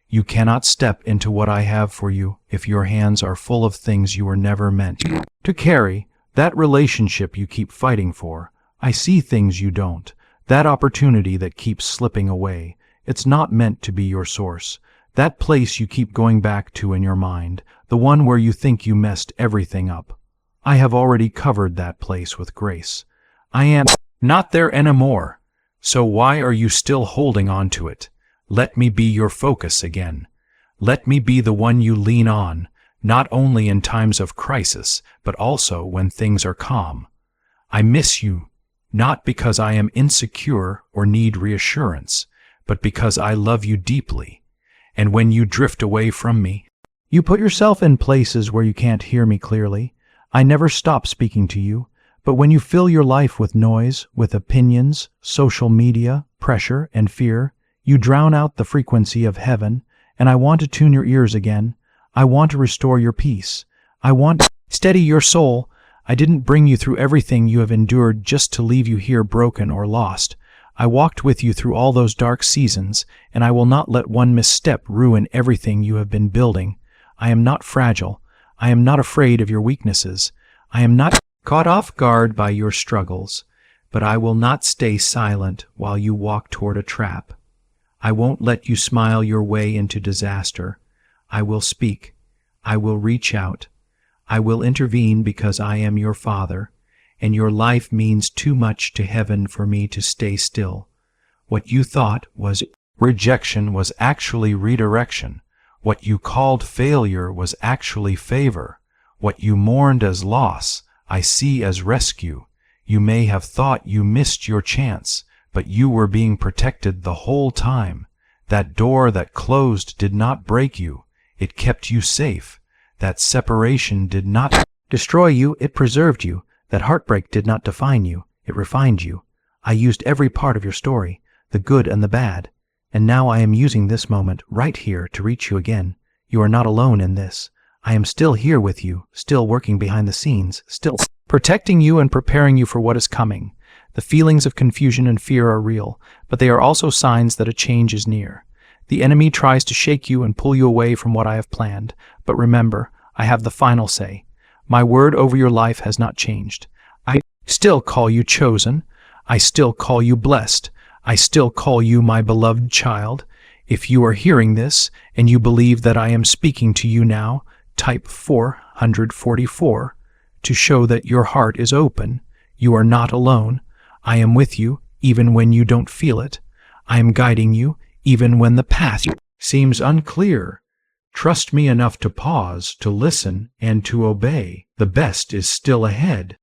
You cannot step into what I have for you if your hands are full of things you were never meant to carry. That relationship you keep fighting for. I see things you don't. That opportunity that keeps slipping away. It's not meant to be your source. That place you keep going back to in your mind, the one where you think you messed everything up. I have already covered that place with grace. I am not there anymore. So why are you still holding on to it? Let me be your focus again. Let me be the one you lean on, not only in times of crisis, but also when things are calm. I miss you, not because I am insecure or need reassurance, but because I love you deeply. And when you drift away from me, you put yourself in places where you can't hear me clearly. I never stop speaking to you, but when you fill your life with noise, with opinions, social media, pressure, and fear, you drown out the frequency of heaven, and I want to tune your ears again. I want to restore your peace. I want to steady your soul. I didn't bring you through everything you have endured just to leave you here broken or lost. I walked with you through all those dark seasons, and I will not let one misstep ruin everything you have been building. I am not fragile. I am not afraid of your weaknesses. I am not caught off guard by your struggles, but I will not stay silent while you walk toward a trap. I won't let you smile your way into disaster. I will speak. I will reach out. I will intervene because I am your Father, and your life means too much to heaven for me to stay still. What you thought was rejection was actually redirection. What you called failure was actually favor. What you mourned as loss, I see as rescue. You may have thought you missed your chance, but you were being protected the whole time. That door that closed did not break you. It kept you safe. That separation did not destroy you, it preserved you. That heartbreak did not define you, it refined you. I used every part of your story, the good and the bad. And now I am using this moment right here to reach you again. You are not alone in this. I am still here with you, still working behind the scenes, still protecting you and preparing you for what is coming. The feelings of confusion and fear are real, but they are also signs that a change is near. The enemy tries to shake you and pull you away from what I have planned, but remember, I have the final say. My word over your life has not changed. I still call you chosen. I still call you blessed. I still call you my beloved child. If you are hearing this and you believe that I am speaking to you now, type 444 to show that your heart is open. You are not alone. I am with you even when you don't feel it. I am guiding you even when the path seems unclear. Trust me enough to pause, to listen, and to obey. The best is still ahead.